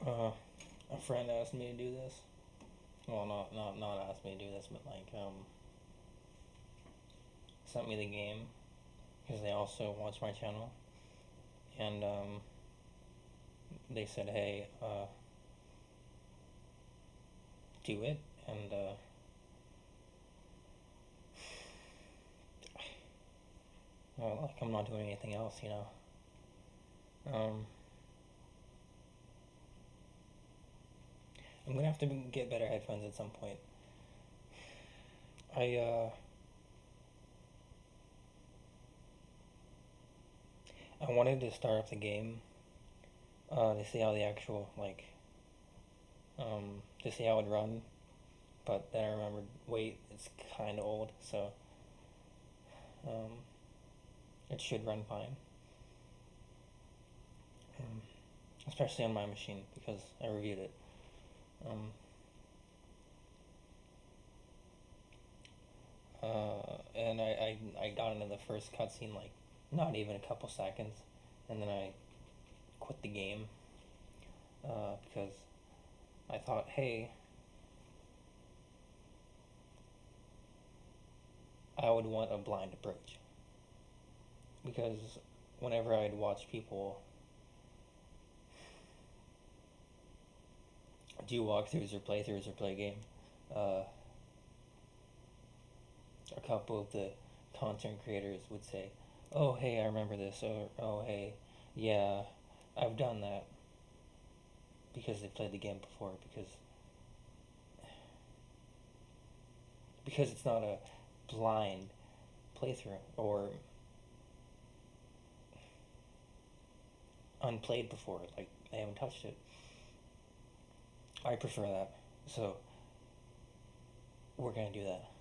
Uh, a friend asked me to do this. Well, not asked me to do this, but sent me the game because they also watch my channel, and they said, "Hey, do it," and well, like I'm not doing anything else, you know. I'm gonna have to get better headphones at some point. I I wanted to start up the game to see how the actual to see how it would run, but then I remembered, wait, it's kind of old, so um, it should run fine, especially on my machine because I reviewed it. Um, and I got into the first cutscene like not even a couple seconds, and then I quit the game because I thought, hey, I would want a blind approach because whenever I'd watch people do walkthroughs or playthroughs or play a game, uh, a couple of the content creators would say, "Oh, hey, I remember this," or "Oh, hey, yeah, I've done that," because they played the game before. Because it's not a blind playthrough or unplayed before, like they haven't touched it. I prefer that, so we're gonna do that.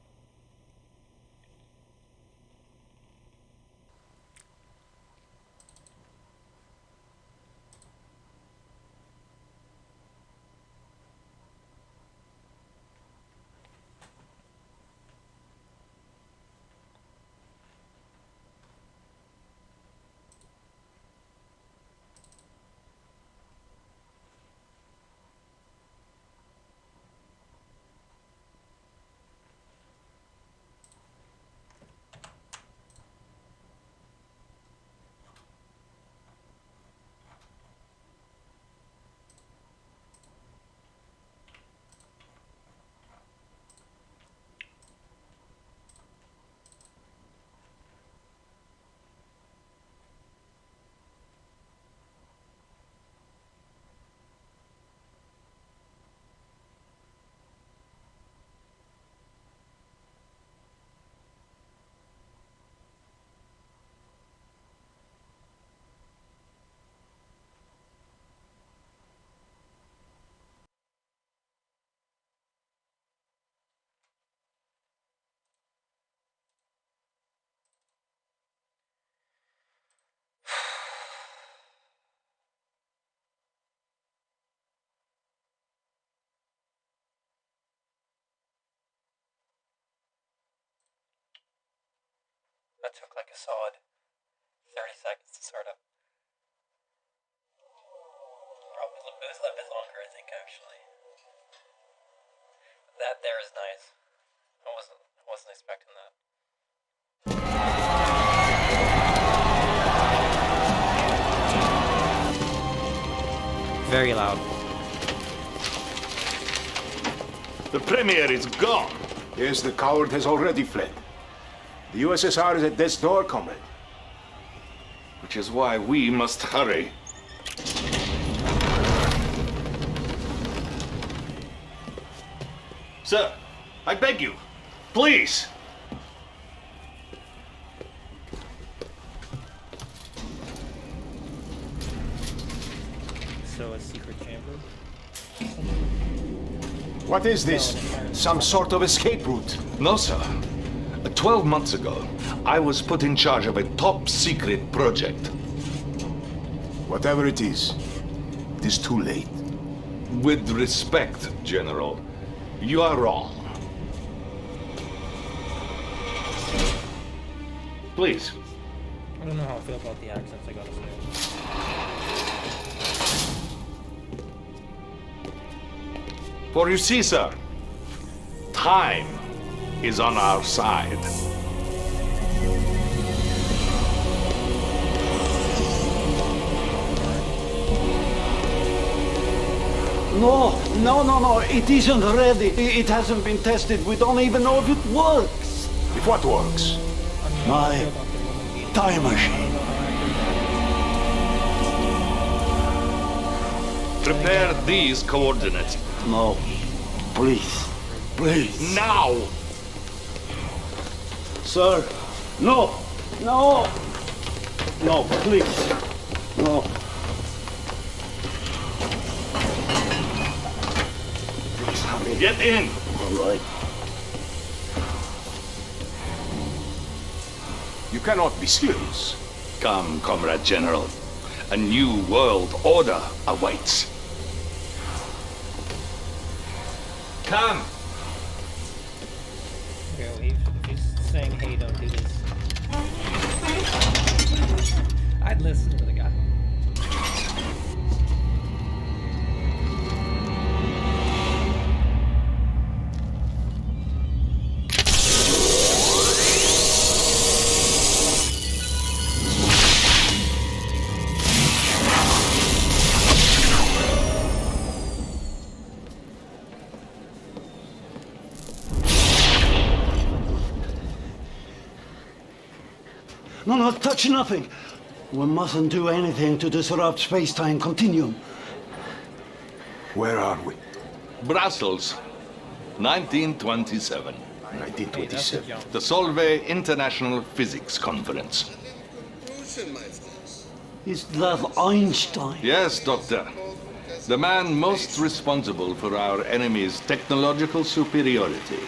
That took like a solid 30 seconds to start up. Probably it was a little bit longer, I think, actually. That there is nice. I wasn't expecting that. Very loud. The Premier is gone. Yes, the coward has already fled. The USSR is at death's door, comrade. Which is why we must hurry. Sir, I beg you, please. So a secret chamber? What is this? Some sort of escape route? No, sir. 12 months ago, I was put in charge of a top-secret project. Whatever it is too late. With respect, General, you are wrong. Please. I don't know how I feel about the accents, I gotta say. For you see, sir, time is on our side. No, it isn't ready. It hasn't been tested. We don't even know if it works. If what works? My time machine. Prepare these coordinates. No, please. Now! Sir, no, please, no. Please, hurry. Get in! All right. You cannot be serious. Come, Comrade General. A new world order awaits. Come! Okay, well, if he's saying, hey, don't do this. I'd listen to the guy. No, touch nothing. We mustn't do anything to disrupt space-time continuum. Where are we? Brussels, 1927. Hey, that's a 1927. jump. The Solvay International Physics Conference. Is that Einstein? Yes, Doctor. The man most responsible for our enemy's technological superiority.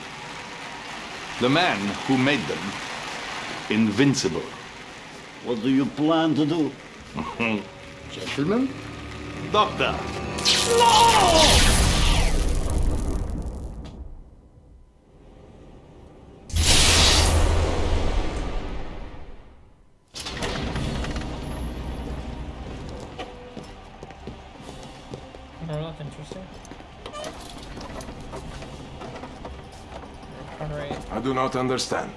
The man who made them invincible. What do you plan to do? Gentlemen? Doctor! Oh, that's interesting. Alright. I do not understand.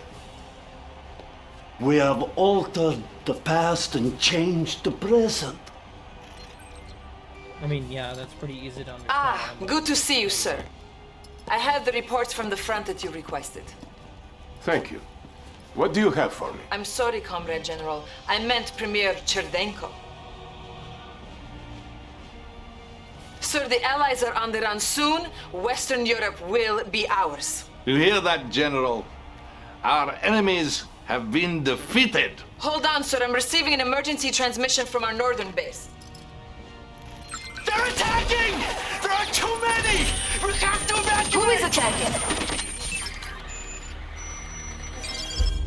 We have altered the past and changed the present. I mean, yeah, that's pretty easy to understand. Ah, good to see you, sir. I have the reports from the front that you requested. Thank you. What do you have for me? I'm sorry, Comrade General. I meant Premier Cherdenko. Sir, the Allies are on the run soon. Western Europe will be ours. You hear that, General? Our enemies have been defeated. Hold on, sir. I'm receiving an emergency transmission from our northern base. They're attacking! There are too many! We have to evacuate! Who is attacking?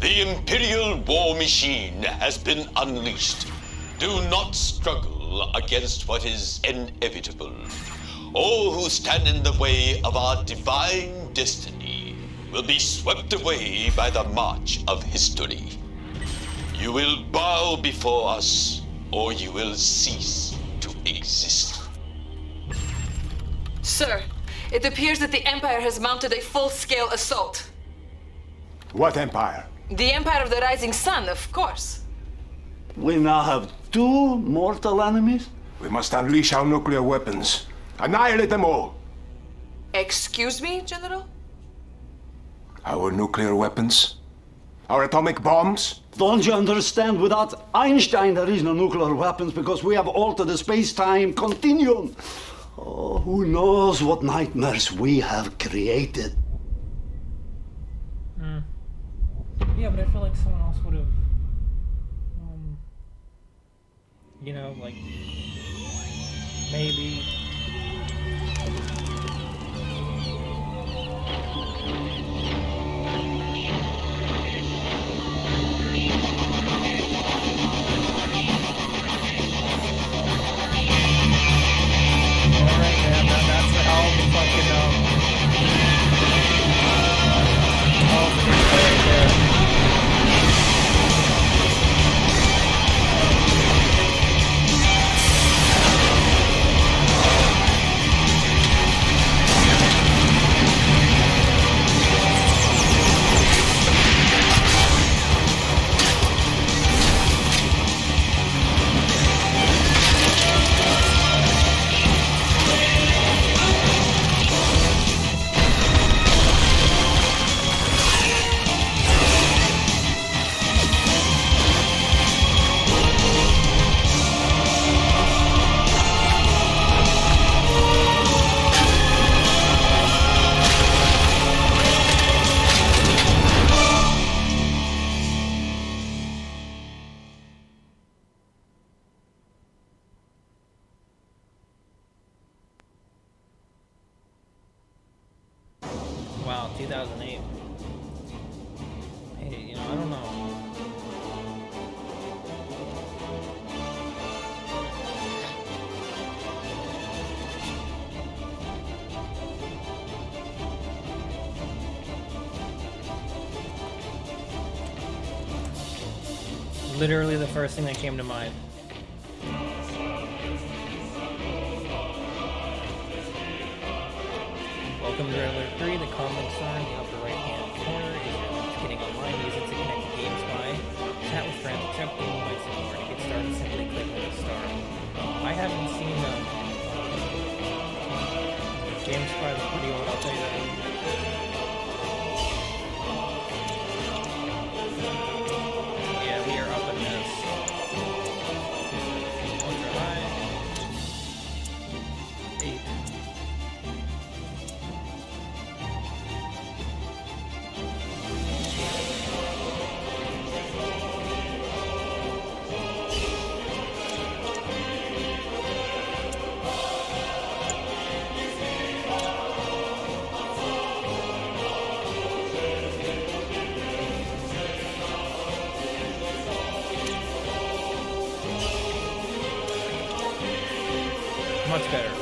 The Imperial war machine has been unleashed. Do not struggle against what is inevitable. All who stand in the way of our divine destiny will be swept away by the march of history. You will bow before us, or you will cease to exist. Sir, it appears that the Empire has mounted a full-scale assault. What empire? The Empire of the Rising Sun, of course. We now have two mortal enemies? We must unleash our nuclear weapons. Annihilate them all. Excuse me, General? Our nuclear weapons? Our atomic bombs? Don't you understand? Without Einstein, there is no nuclear weapons because we have altered the space-time continuum. Oh, who knows what nightmares we have created. Yeah, but I feel like someone else would have, you know, like, maybe. Alright, man, that's the hell of a fucking, right there. 2008. Hey, you know, I don't know. Literally the first thing that came to mind. Welcome to Alert 3. The comment sign in the upper right hand corner is your link to getting online. Use it to connect to GameSpy. Chat with friends, accept game invites, and more. To get started, simply click on the star. I haven't seen GameSpy is pretty old, I'll tell you that. Yeah, we are up in this. Ultra high. 8. Much better.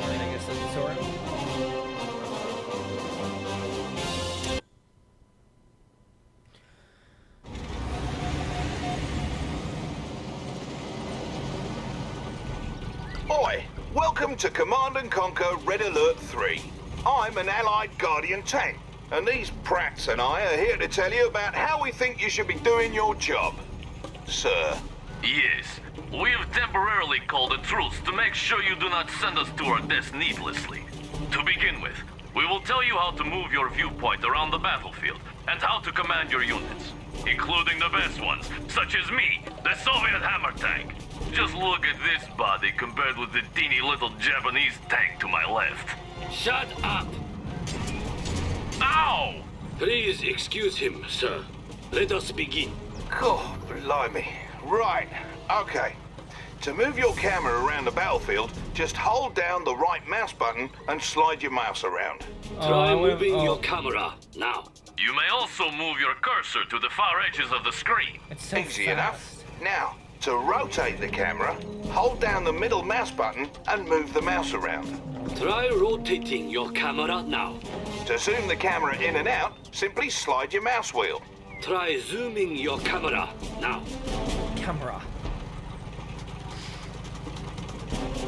Alright, I guess that's the sword. Oi, welcome to Command and Conquer Red Alert 3. I'm an Allied Guardian tank, and these prats and I are here to tell you about how we think you should be doing your job. Sir. Yes, we have temporarily called a truce to make sure you do not send us to our deaths needlessly. To begin with, we will tell you how to move your viewpoint around the battlefield and how to command your units, including the best ones, such as me, the Soviet hammer tank. Just look at this body compared with the teeny little Japanese tank to my left. Shut up! Ow! Please excuse him, sir. Let us begin. God, blimey. Right, okay. To move your camera around the battlefield, just hold down the right mouse button and slide your mouse around. Try moving your camera now. You may also move your cursor to the far edges of the screen. It's so Easy fast. enough. Now, to rotate the camera, hold down the middle mouse button and move the mouse around. Try rotating your camera now. To zoom the camera in and out, simply slide your mouse wheel. Try zooming your camera now. Camera.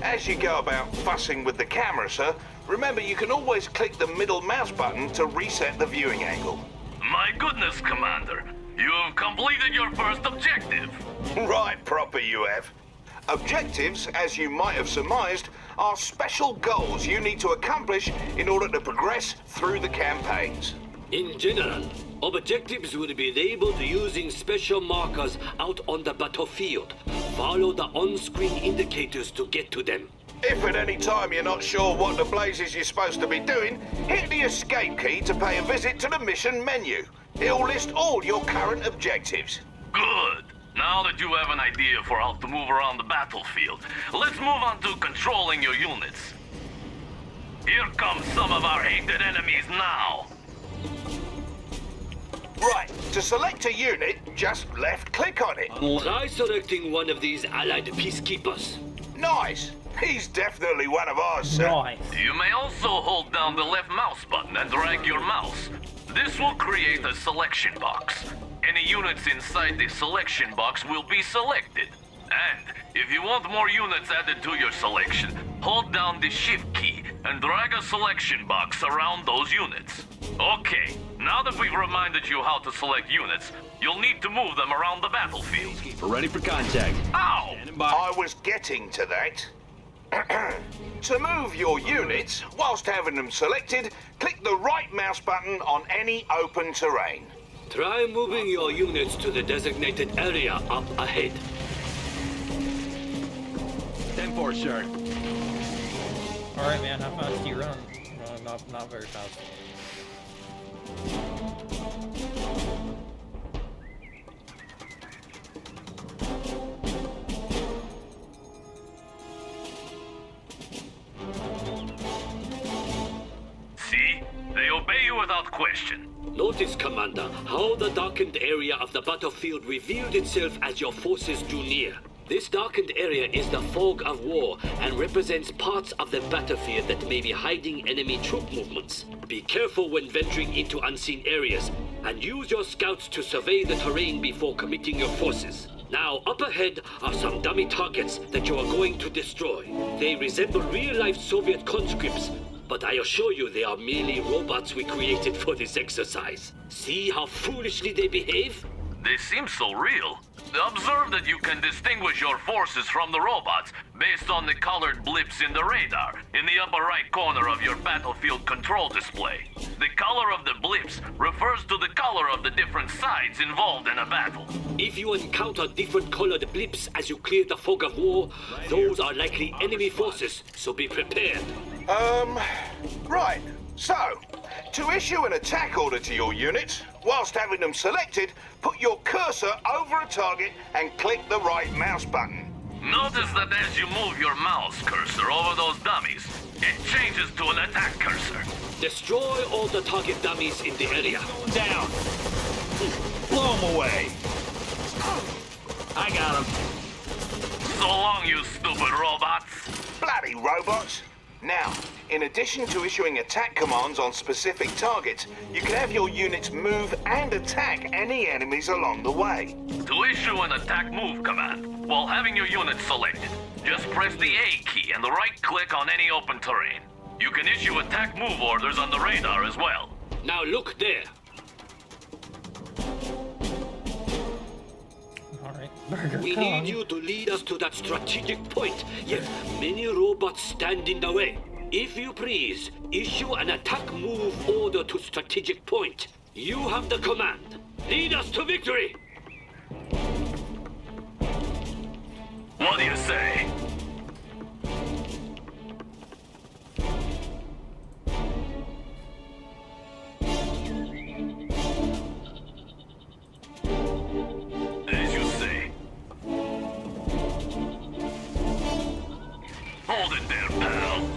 As you go about fussing with the camera, sir, remember you can always click the middle mouse button to reset the viewing angle. My goodness, Commander. You have completed your first objective. Right proper you have. Objectives, as you might have surmised, are special goals you need to accomplish in order to progress through the campaigns. In general, objectives will be labeled using special markers out on the battlefield. Follow the on-screen indicators to get to them. If at any time you're not sure what the blazes you're supposed to be doing, hit the escape key to pay a visit to the mission menu. It'll list all your current objectives. Good. Now that you have an idea for how to move around the battlefield, let's move on to controlling your units. Here come some of our hated enemies now. Right, to select a unit, just left-click on it. Try selecting one of these allied peacekeepers. Nice. He's definitely one of ours, sir. Nice. You may also hold down the left mouse button and drag your mouse. This will create a selection box. Any units inside the selection box will be selected. And if you want more units added to your selection, hold down the shift key and drag a selection box around those units. Okay, now that we've reminded you how to select units, you'll need to move them around the battlefield. We're ready for contact. Ow! I was getting to that. To move your units, whilst having them selected, click the right mouse button on any open terrain. Try moving your units to the designated area up ahead. 10-4, sir. Alright, man, how fast do you run? Not very fast. See? They obey you without question. Notice, Commander, how the darkened area of the battlefield revealed itself as your forces drew near. This darkened area is the fog of war and represents parts of the battlefield that may be hiding enemy troop movements. Be careful when venturing into unseen areas, and use your scouts to survey the terrain before committing your forces. Now, up ahead are some dummy targets that you are going to destroy. They resemble real-life Soviet conscripts, but I assure you they are merely robots we created for this exercise. See how foolishly they behave? They seem so real. Observe that you can distinguish your forces from the robots based on the colored blips in the radar in the upper right corner of your battlefield control display. The color of the blips refers to the color of the different sides involved in a battle. If you encounter different colored blips as you clear the fog of war, those are likely enemy forces, so be prepared. Right. So, to issue an attack order to your units, whilst having them selected, put your cursor over a target and click the right mouse button. Notice that as you move your mouse cursor over those dummies, it changes to an attack cursor. Destroy all the target dummies in the area. Down. Blow him away. I got him. So long, you stupid robots. Bloody robots! Now, in addition to issuing attack commands on specific targets, you can have your units move and attack any enemies along the way. To issue an attack move command while having your units selected, just press the A key and the right click on any open terrain. You can issue attack move orders on the radar as well. Now look there. Alright, Burger We Kong. need you to lead us to that strategic point, yet many robots stand in the way. If you please, issue an attack move order to strategic point. You have the command. Lead us to victory! What do you say? As you say. Hold it there, pal.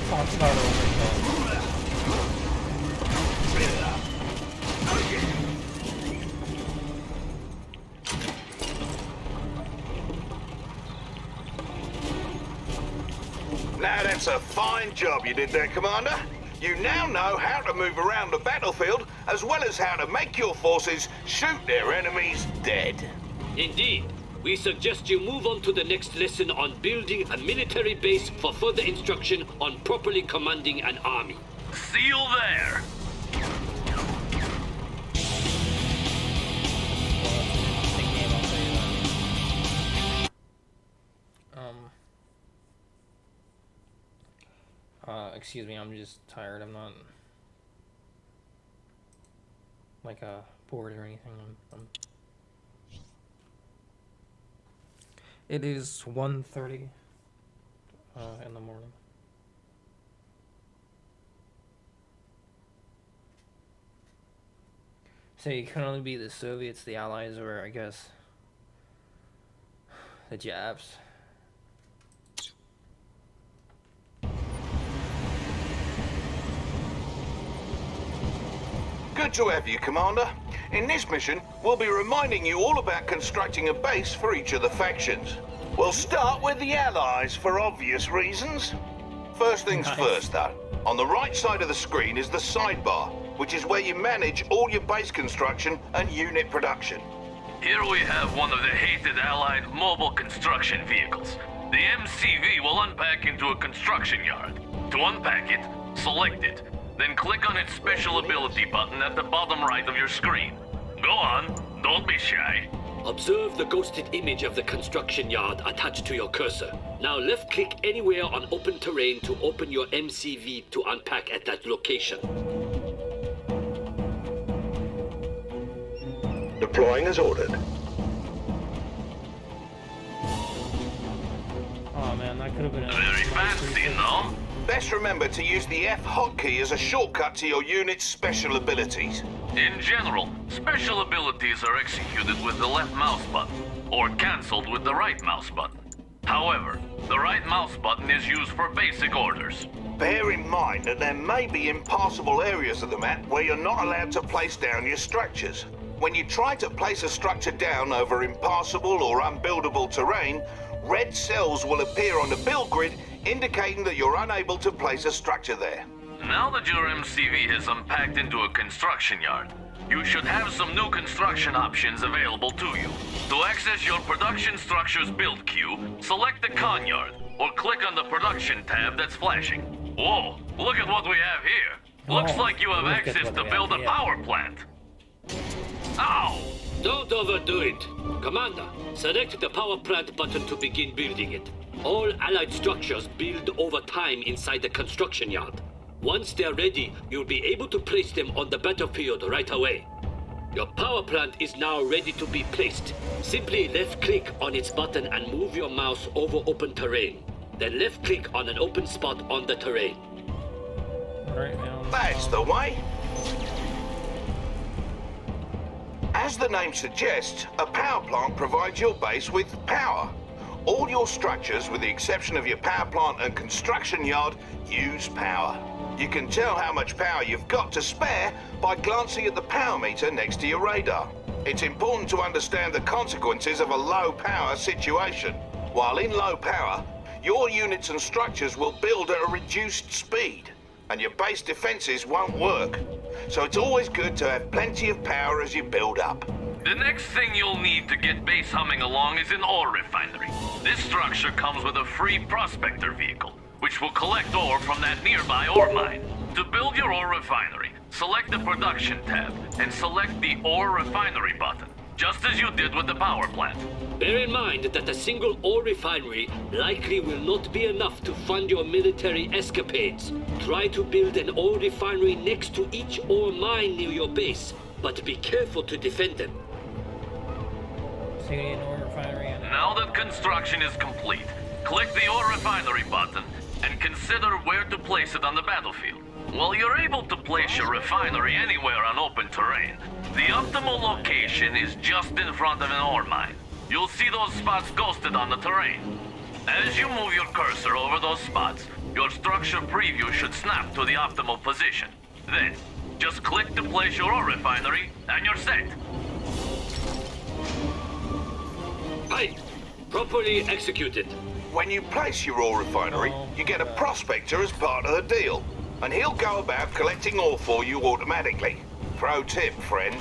Talk about overkill. Now that's a fine job you did there, Commander. You now know how to move around the battlefield, as well as how to make your forces shoot their enemies dead. Indeed. We suggest you move on to the next lesson on building a military base for further instruction on properly commanding an army. See you there. Excuse me, I'm just tired. I'm not like bored or anything. It is 1:30 in the morning. So it can only be the Soviets, the Allies, or I guess the Japs. Good to have you, Commander. In this mission, we'll be reminding you all about constructing a base for each of the factions. We'll start with the Allies for obvious reasons. First things first, though. On the right side of the screen is the sidebar, which is where you manage all your base construction and unit production. Here we have one of the hated Allied mobile construction vehicles. The MCV will unpack into a construction yard. To unpack it, select it, then click on its special ability button at the bottom right of your screen. Go on, don't be shy. Observe the ghosted image of the construction yard attached to your cursor. Now left-click anywhere on open terrain to open your MCV to unpack at that location. deploying as ordered. Oh man, that could have been a Very fancy, no? Best remember to use the F hotkey as a shortcut to your unit's special abilities. In general, special abilities are executed with the left mouse button, or cancelled with the right mouse button. However, the right mouse button is used for basic orders. Bear in mind that there may be impassable areas of the map where you're not allowed to place down your structures. When you try to place a structure down over impassable or unbuildable terrain, red cells will appear on the build grid indicating that you're unable to place a structure there. Now that your MCV has unpacked into a construction yard, you should have some new construction options available to you. To access your production structure's build queue, select the con yard, or click on the production tab that's flashing. Whoa, look at what we have here. Looks Oh, like you have look at access what to we build have a here. power plant. Ow! Don't overdo it. Commander, select the power plant button to begin building it. All allied structures build over time inside the construction yard. Once they're ready, you'll be able to place them on the battlefield right away. Your power plant is now ready to be placed. Simply left-click on its button and move your mouse over open terrain. Then left-click on an open spot on the terrain. right now. That's the way. As the name suggests, a power plant provides your base with power. All your structures, with the exception of your power plant and construction yard, use power. You can tell how much power you've got to spare by glancing at the power meter next to your radar. It's important to understand the consequences of a low power situation. While in low power, your units and structures will build at a reduced speed, and your base defenses won't work. So it's always good to have plenty of power as you build up. The next thing you'll need to get base humming along is an ore refinery. This structure comes with a free prospector vehicle, which will collect ore from that nearby ore mine. To build your ore refinery, select the production tab and select the ore refinery button, just as you did with the power plant. Bear in mind that a single ore refinery likely will not be enough to fund your military escapades. Try to build an ore refinery next to each ore mine near your base, but be careful to defend them. So you need an ore refinery and Now that construction is complete, click the ore refinery button and consider where to place it on the battlefield. While you're able to place your refinery anywhere on open terrain, the optimal location is just in front of an ore mine. You'll see those spots ghosted on the terrain. As you move your cursor over those spots, your structure preview should snap to the optimal position. Then, just click to place your ore refinery and you're set. Aye, properly executed. When you place your ore refinery, you get a prospector as part of the deal, and he'll go about collecting ore for you automatically. Pro tip, friend.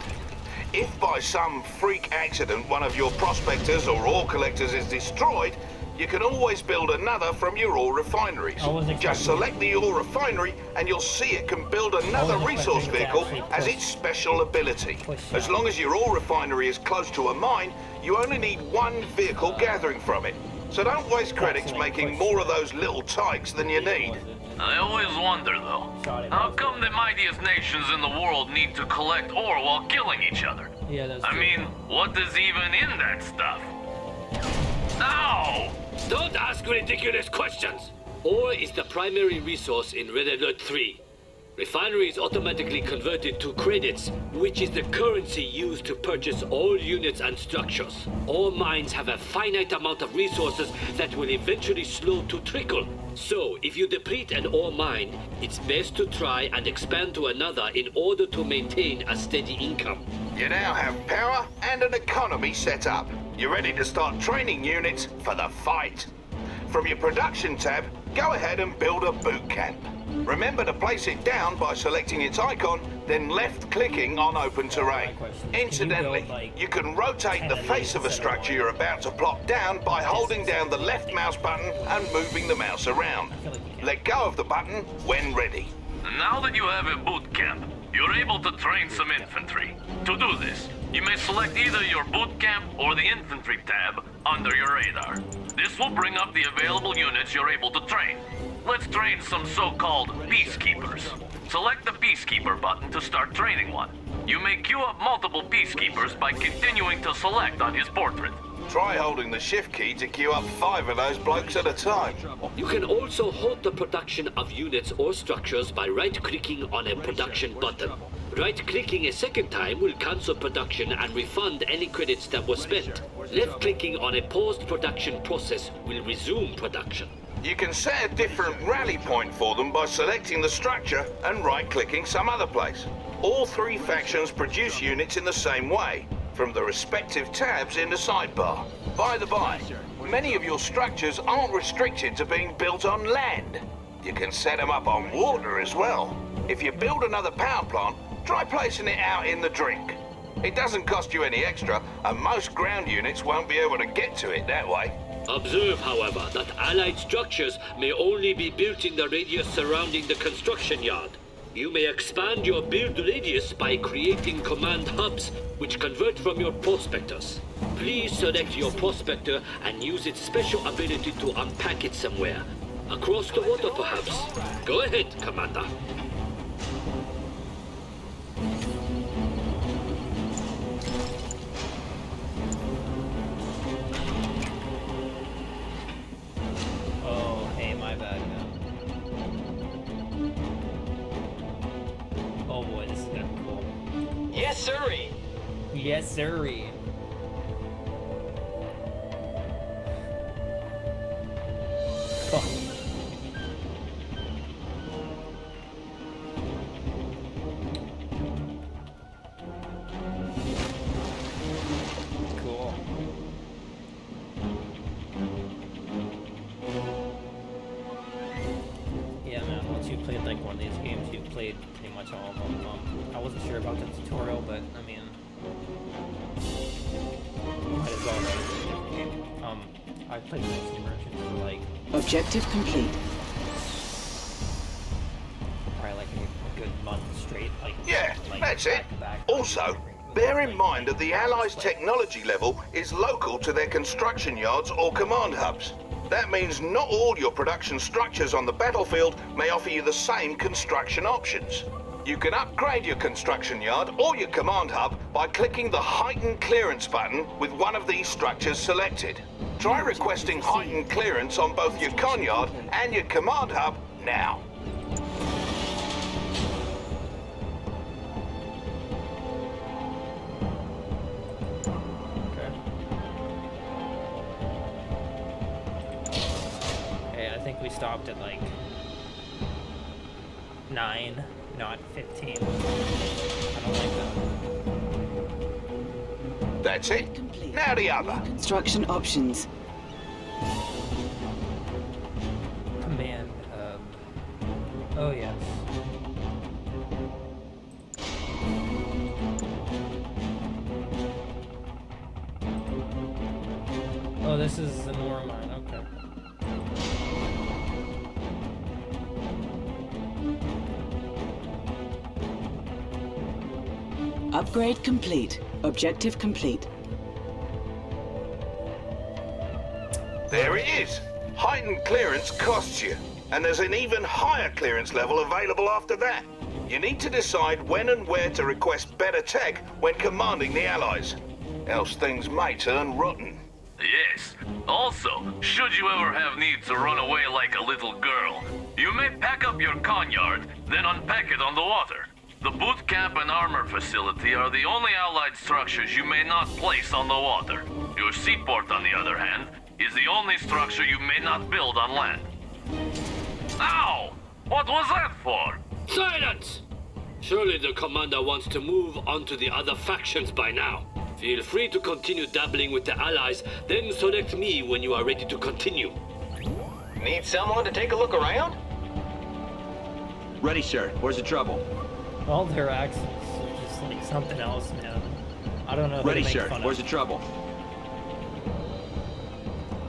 If by some freak accident one of your prospectors or ore collectors is destroyed, you can always build another from your ore refineries. Just select the ore refinery and you'll see it can build another resource vehicle as its special ability. As long as your ore refinery is close to a mine, you only need one vehicle gathering from it. So don't waste credits making more of those little tykes than you need. I always wonder, though, how come the mightiest nations in the world need to collect ore while killing each other? yeah, that's I mean, what is even in that stuff? Ow! Don't ask ridiculous questions! Ore is the primary resource in Red Alert 3. Refinery is automatically converted to credits, which is the currency used to purchase all units and structures. All mines have a finite amount of resources that will eventually slow to trickle. So, if you deplete an ore mine, it's best to try and expand to another in order to maintain a steady income. You now have power and an economy set up. You're ready to start training units for the fight. From your production tab, go ahead and build a boot camp. Remember to place it down by selecting its icon, then left-clicking on open terrain. Incidentally, you can rotate the face of a structure you're about to plop down by holding down the left mouse button and moving the mouse around. Let go of the button when ready. Now that you have a boot camp, you're able to train some infantry. To do this, you may select either your boot camp or the infantry tab under your radar. This will bring up the available units you're able to train. let's train some so-called peacekeepers. Select the peacekeeper button to start training one. You may queue up multiple peacekeepers by continuing to select on his portrait. Try holding the shift key to queue up 5 of those blokes at a time. You can also halt the production of units or structures by right-clicking on a production button. Right-clicking a second time will cancel production and refund any credits that were spent. Left-clicking on a paused production process will resume production. You can set a different rally point for them by selecting the structure and right-clicking some other place. All 3 factions produce units in the same way, from the respective tabs in the sidebar. By the by, many of your structures aren't restricted to being built on land. You can set them up on water as well. If you build another power plant, try placing it out in the drink. It doesn't cost you any extra, and most ground units won't be able to get to it that way. Observe, however, that Allied structures may only be built in the radius surrounding the construction yard. You may expand your build radius by creating command hubs, which convert from your prospectors. Please select your prospector and use its special ability to unpack it somewhere. Across the water, perhaps. Go ahead, Commander. Oh, hey, my bad now. Oh boy, this is gonna be cool. Yes, sirree. Yes, sirree. Oh. Cool. Yeah, man, once you played like one of these games, you played pretty much all of them. I wasn't sure about the tutorial, but I mean, might as well write a different game. I played Fantasy Merchants for like Objective complete. probably like a good month straight. Like Yeah, that's it. back to back. Also, bear in mind that the Allies' technology level is local to their construction yards or command hubs. That means not all your production structures on the battlefield may offer you the same construction options. You can upgrade your construction yard or your command hub by clicking the Heightened Clearance button with one of these structures selected. Try requesting heightened clearance on both your con yard and your command hub now. Okay. Hey, I think we stopped at like 9, not 15. I don't like that. That's it. Now the other. Construction options. Command hub. Oh yes. Oh, this is the Normine. Okay. Upgrade complete. Objective complete. There it is. Heightened clearance costs you, and there's an even higher clearance level available after that. You need to decide when and where to request better tech when commanding the Allies, else things may turn rotten. Yes. Also, should you ever have need to run away like a little girl, you may pack up your con-yard, then unpack it on the water. The boot camp and armor facility are the only Allied structures you may not place on the water. Your seaport, on the other hand, is the only structure you may not build on land. Ow! What was that for? Silence! Surely the commander wants to move on to the other factions by now. Feel free to continue dabbling with the Allies, then select me when you are ready to continue. Need someone to take a look around? Ready, sir. Where's the trouble? All their accents are just like something else, man. I don't know who Ready, to make sir. fun Where's of. the trouble?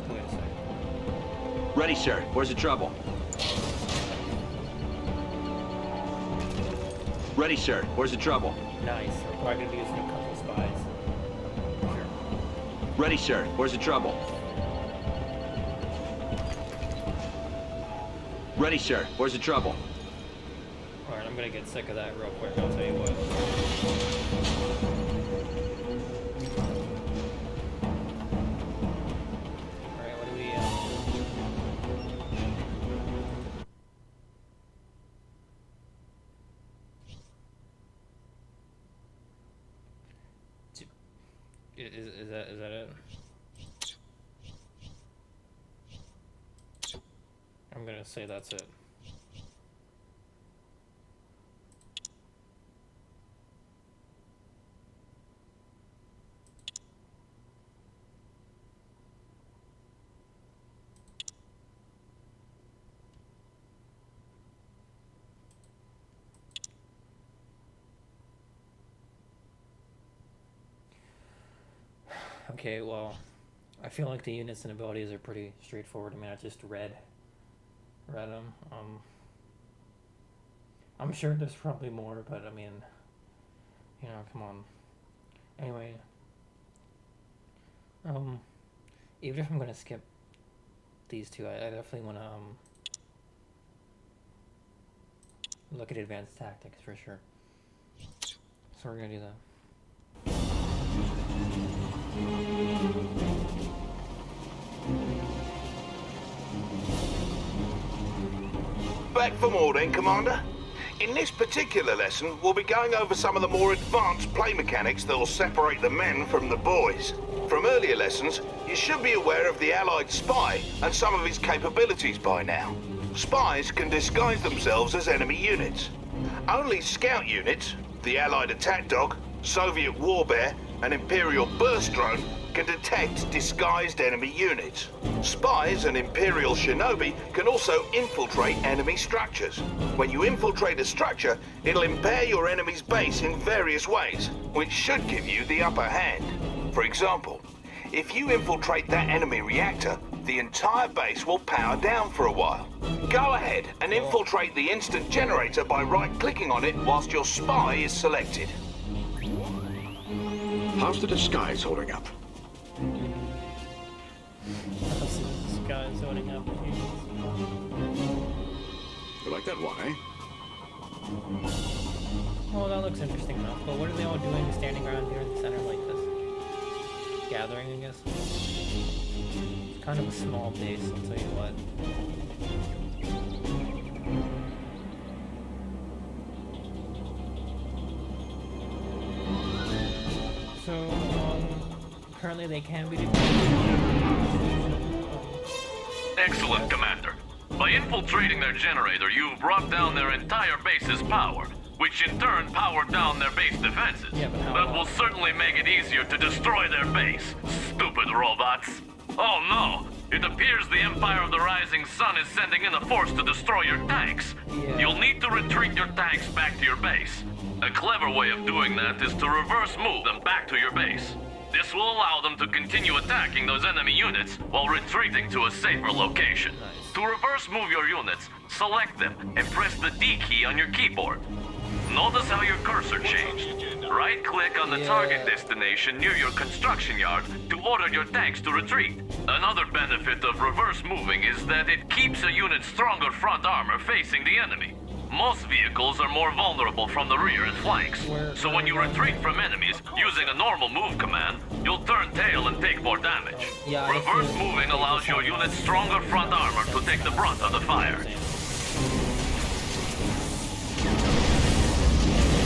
Wait a second. Ready, sir. Where's the trouble? Ready, sir. Where's the trouble? Nice. We're probably gonna be using a couple spies. Sure. Ready, sir. Where's the trouble? Ready, sir. Where's the trouble? Alright, I'm gonna get sick of that real quick, I'll tell you what. Alright, what do we, Is that it? I'm gonna say that's it. Okay, well, I feel like the units and abilities are pretty straightforward. I mean, I just read them. I'm sure there's probably more, but I mean, you know, come on. Anyway, even if I'm gonna skip these two, I definitely want to look at advanced tactics for sure. So we're gonna do that. Back for more then, Commander. In this particular lesson, we'll be going over some of the more advanced play mechanics that will separate the men from the boys. From earlier lessons, you should be aware of the Allied spy and some of his capabilities by now. Spies can disguise themselves as enemy units. Only scout units, the Allied attack dog, Soviet war bear, and Imperial burst drone can detect disguised enemy units. Spies and Imperial shinobi can also infiltrate enemy structures. When you infiltrate a structure, it'll impair your enemy's base in various ways, which should give you the upper hand. For example, if you infiltrate that enemy reactor, the entire base will power down for a while. Go ahead and infiltrate the instant generator by right-clicking on it whilst your spy is selected. How's the disguise holding up? This guy's holding up. You like that one, eh? Well, that looks interesting enough. But what are they all doing standing around here in the center like this? Gathering, I guess. It's kind of a small base, I'll tell you what. So, apparently they can be Excellent, Commander. By infiltrating their generator, you've brought down their entire base's power, which in turn powered down their base defenses. Yeah, but how that will certainly make it easier to destroy their base. Stupid robots. Oh no! It appears the Empire of the Rising Sun is sending in a force to destroy your tanks. Yeah. You'll need to retreat your tanks back to your base. A clever way of doing that is to reverse move them back to your base. This will allow them to continue attacking those enemy units while retreating to a safer location. Nice. To reverse move your units, select them and press the D key on your keyboard. Notice how your cursor changed. Right-click on the target destination near your construction yard to order your tanks to retreat. Another benefit of reverse moving is that it keeps a unit's stronger front armor facing the enemy. Most vehicles are more vulnerable from the rear and flanks, so when you retreat from enemies using a normal move command, you'll turn tail and take more damage. Yeah, Reverse moving allows your unit's stronger front armor to take the brunt of the fire.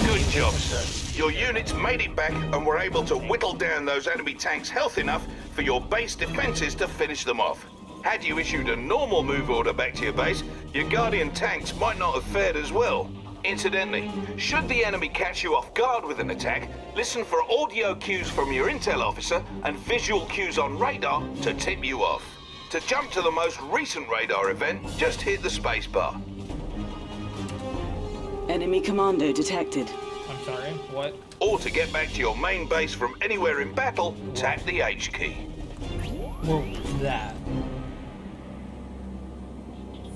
Good job, sir. Your units made it back and were able to whittle down those enemy tanks' health enough for your base defenses to finish them off. Had you issued a normal move order back to your base, your Guardian tanks might not have fared as well. Incidentally, should the enemy catch you off guard with an attack, listen for audio cues from your intel officer and visual cues on radar to tip you off. To jump to the most recent radar event, just hit the space bar. Enemy commando detected. I'm sorry, what? Or to get back to your main base from anywhere in battle, tap the H key. What was that?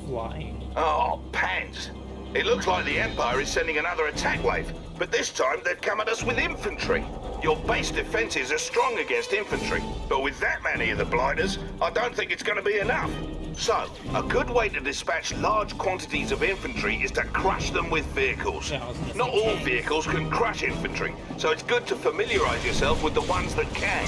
Flying. Oh, pants. It looks like the Empire is sending another attack wave, but this time they've come at us with infantry. Your base defenses are strong against infantry, but with that many of the blighters, I don't think it's going to be enough. So, a good way to dispatch large quantities of infantry is to crush them with vehicles. Not all vehicles can crush infantry, so it's good to familiarize yourself with the ones that can.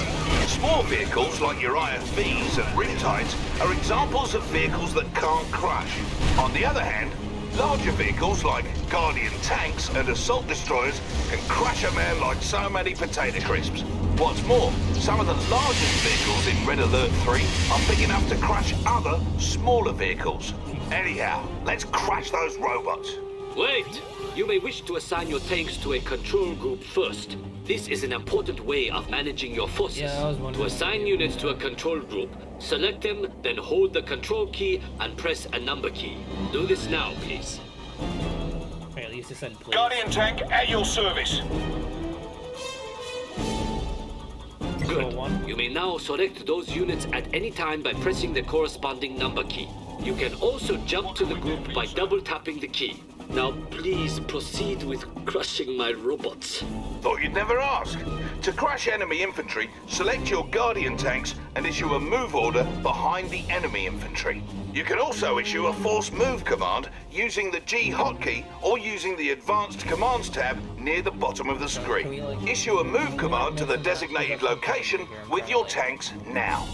Small vehicles like your IFVs and Riptides are examples of vehicles that can't crush. On the other hand, larger vehicles like Guardian tanks and assault destroyers can crush a man like so many potato crisps. What's more, some of the largest vehicles in Red Alert 3 are big enough to crush other, smaller vehicles. Anyhow, let's crush those robots. Wait! You may wish to assign your tanks to a control group first. This is an important way of managing your forces. Yeah, I was wondering. To assign units to a control group, select them, then hold the control key and press a number key. Do this now, please. Wait, at least it said please. Guardian tank at your service. Good. You may now select those units at any time by pressing the corresponding number key. You can also jump to the group by double tapping the key. Now please proceed with crushing my robots. Thought you'd never ask. To crush enemy infantry, select your Guardian tanks and issue a move order behind the enemy infantry. You can also issue a force move command using the G hotkey or using the Advanced Commands tab near the bottom of the screen. Issue a move command to the designated location with your tanks now.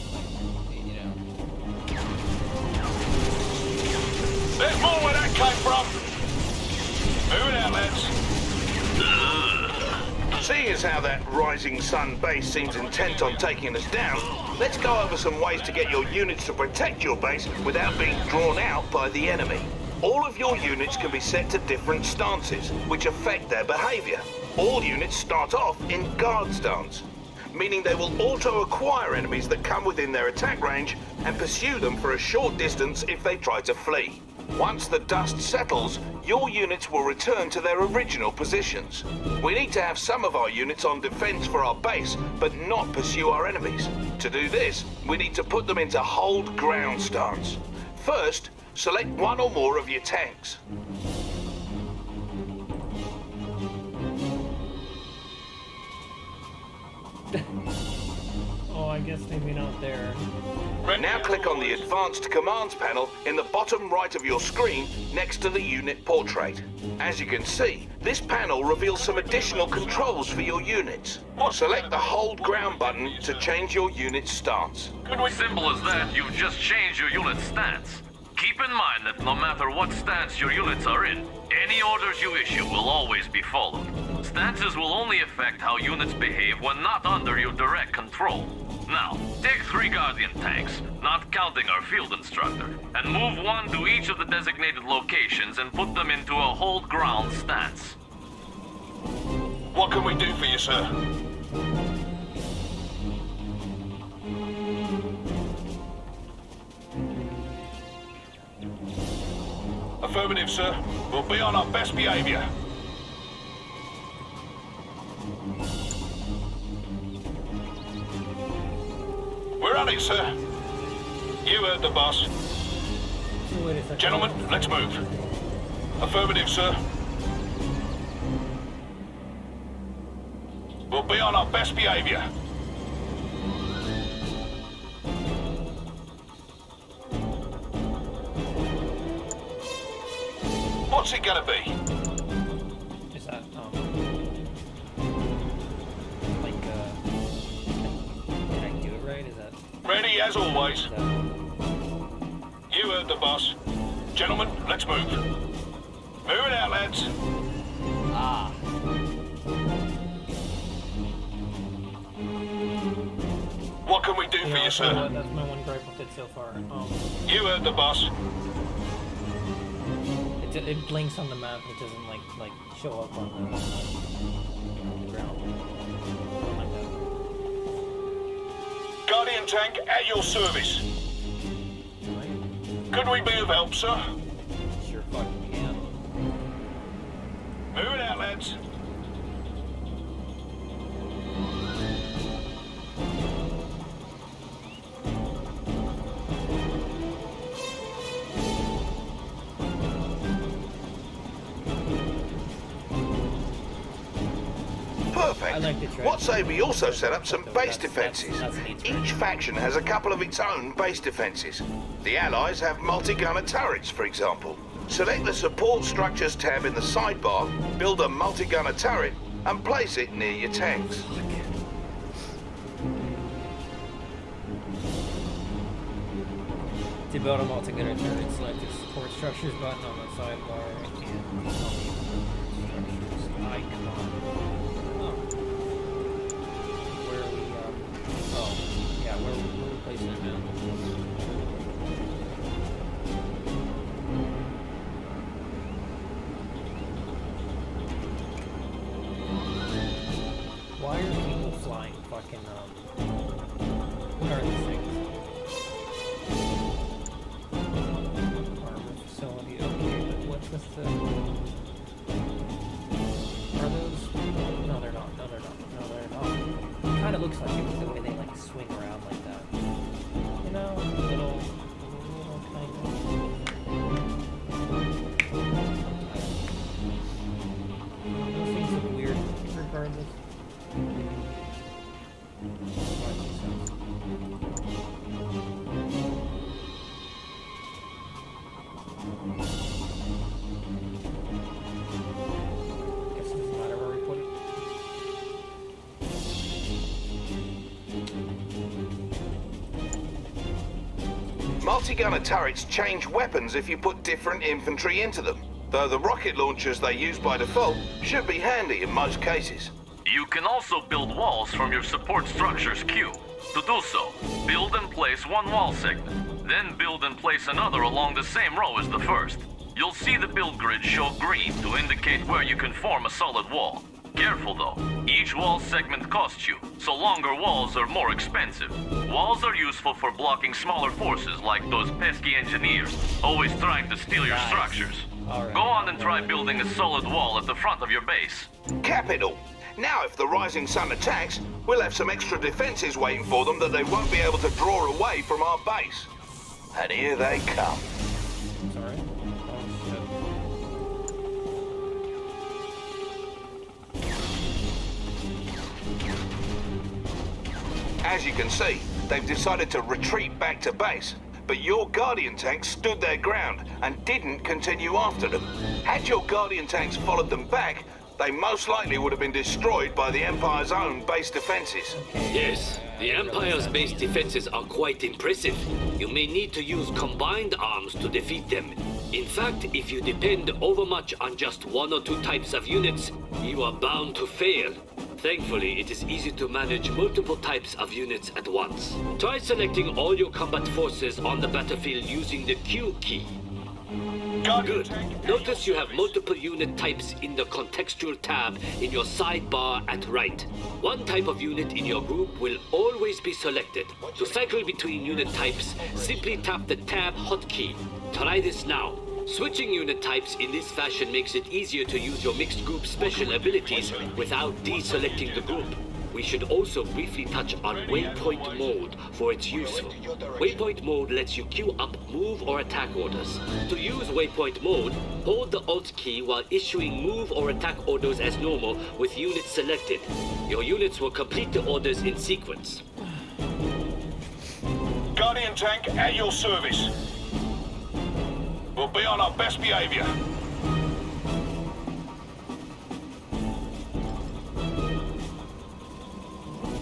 There's more where that came from. Move it out, lads. Seeing as how that Rising Sun base seems intent on taking us down, let's go over some ways to get your units to protect your base without being drawn out by the enemy. All of your units can be set to different stances, which affect their behavior. All units start off in guard stance, meaning they will auto-acquire enemies that come within their attack range and pursue them for a short distance if they try to flee. Once the dust settles, your units will return to their original positions. We need to have some of our units on defense for our base, but not pursue our enemies. To do this, we need to put them into hold ground stance. First, select one or more of your tanks. Oh, I guess maybe not there. Now click on the Advanced Commands panel in the bottom right of your screen next to the unit portrait. As you can see, this panel reveals some additional controls for your units. Select the Hold Ground button to change your unit's stance. Simple as that, you've just changed your unit's stance. Keep in mind that no matter what stance your units are in, any orders you issue will always be followed. Stances will only affect how units behave when not under your direct control. Now, take 3 Guardian tanks, not counting our field instructor, and move one to each of the designated locations and put them into a hold ground stance. What can we do for you, sir? Affirmative, sir. We'll be on our best behavior. We're on it, sir. You heard the boss. Wait a second. Gentlemen, let's move. Affirmative, sir. We'll be on our best behavior. What's it gonna be? Is that, did I do it right? Is that... Ready as always. You heard the boss. Gentlemen, let's move. Move it out, lads. Ah. What can we do for you, sir? That's my one gripe with it so far. You heard the boss. It blinks on the map. It doesn't like show up on the ground. I don't like that. Guardian tank at your service. Could we be of help, sir? Sure fucking can. Move it out, lads. perfect. I like the trade. What say we also set up some base defenses? That's a neat trade. Each faction has a couple of its own base defenses. The Allies have multi-gunner turrets, for example. Select the support structures tab in the sidebar, build a multi-gunner turret, and place it near your tanks. To build a multi-gunner turret, select the support structures button on the sidebar and structures icon. Oh. Where are we, oh, yeah, where are we placing it now? Why are people flying fucking, what are these things? Armor facility, okay, but what's with the... Are those... No, they're not, no, they're not, no, they're not. It kinda looks like it with the way they, like, swing around like that. You know, a little kind of... Those things look weird, regardless. Guess it doesn't matter where we put it. Multi-gunner turrets change weapons if you put different infantry into them, though the rocket launchers they use by default should be handy in most cases. You can also build walls from your support structures queue. To do so, build and place one wall segment, then build and place another along the same row as the first. You'll see the build grid show green to indicate where you can form a solid wall. Careful though, each wall segment costs you, so longer walls are more expensive. Walls are useful for blocking smaller forces like those pesky engineers, always trying to steal your structures. Alright. Go on and try building a solid wall at the front of your base. Capital! Now if the Rising Sun attacks, we'll have some extra defenses waiting for them that they won't be able to draw away from our base. And here they come. Sorry. Oh, shit. As you can see, they've decided to retreat back to base, but your Guardian tanks stood their ground and didn't continue after them. Had your Guardian tanks followed them back, they most likely would have been destroyed by the Empire's own base defenses. Yes, the Empire's base defenses are quite impressive. You may need to use combined arms to defeat them. In fact, if you depend overmuch on just one or two types of units, you are bound to fail. Thankfully, it is easy to manage multiple types of units at once. Try selecting all your combat forces on the battlefield using the Q key. Good. Notice you have multiple unit types in the contextual tab in your sidebar at right. One type of unit in your group will always be selected. To cycle between unit types, simply tap the tab hotkey. Try this now. Switching unit types in this fashion makes it easier to use your mixed group special abilities without deselecting the group. We should also briefly touch on waypoint mode, for it's useful. Waypoint mode lets you queue up move or attack orders. To use waypoint mode, hold the Alt key while issuing move or attack orders as normal with units selected. Your units will complete the orders in sequence. Guardian tank at your service. We'll be on our best behavior.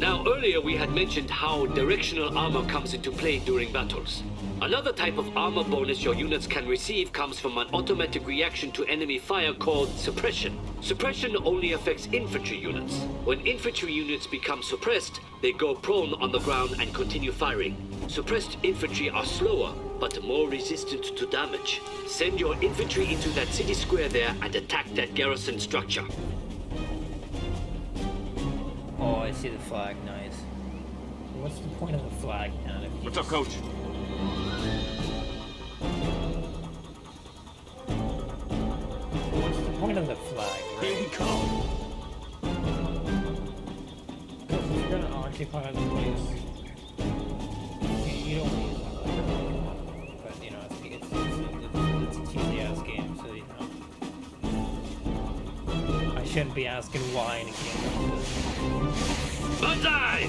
Now, earlier we had mentioned how directional armor comes into play during battles. Another type of armor bonus your units can receive comes from an automatic reaction to enemy fire called suppression. Suppression only affects infantry units. When infantry units become suppressed, they go prone on the ground and continue firing. Suppressed infantry are slower, but more resistant to damage. Send your infantry into that city square there and attack that garrison structure. Oh, I see the flag. Nice. What's the point of the flag now? What's up, Coach? What's the point of the flag? Right? Here we come. Because if you're gonna occupy the place, you don't need one. But you know, it's a cheesy ass game, so you know. I shouldn't be asking why in a game like this. Banzai!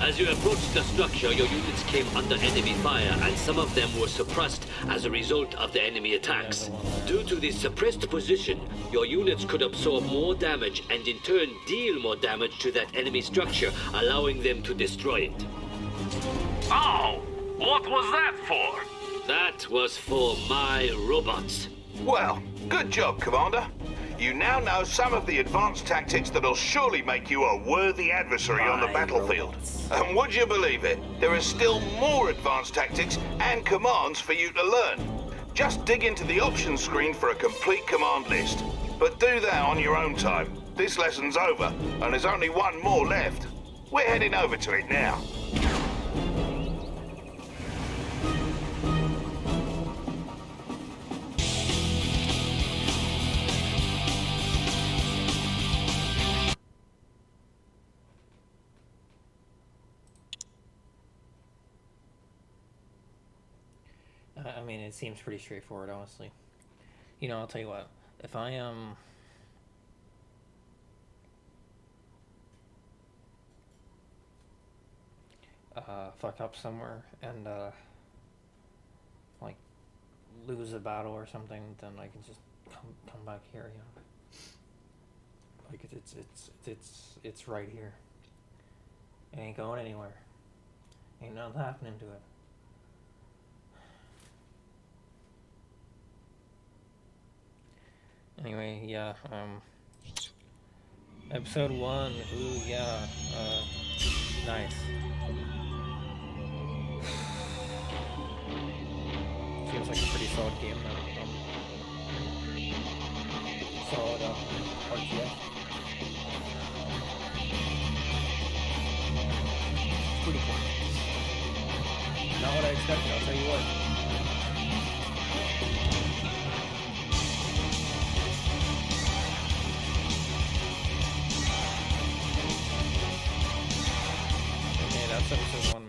As you approached the structure, your units came under enemy fire, and some of them were suppressed as a result of the enemy attacks. Due to this suppressed position, your units could absorb more damage and in turn deal more damage to that enemy structure, allowing them to destroy it. Oh! What was that for? That was for my robots. Well, good job, Commander. You now know some of the advanced tactics that'll surely make you a worthy adversary on the battlefield. And would you believe it? There are still more advanced tactics and commands for you to learn. Just dig into the options screen for a complete command list. But do that on your own time. This lesson's over, and there's only one more left. We're heading over to it now. I mean, it seems pretty straightforward, honestly. You know, I'll tell you what. If I fuck up somewhere and like lose a battle or something, then I can just come back here, you know. Like it's right here. It ain't going anywhere. Ain't nothing happening to it. Anyway, yeah, episode 1, ooh, yeah, nice. Feels like a pretty solid game now. Solid, RTS. Pretty cool. Not what I expected, I'll tell you what. That's episode 1.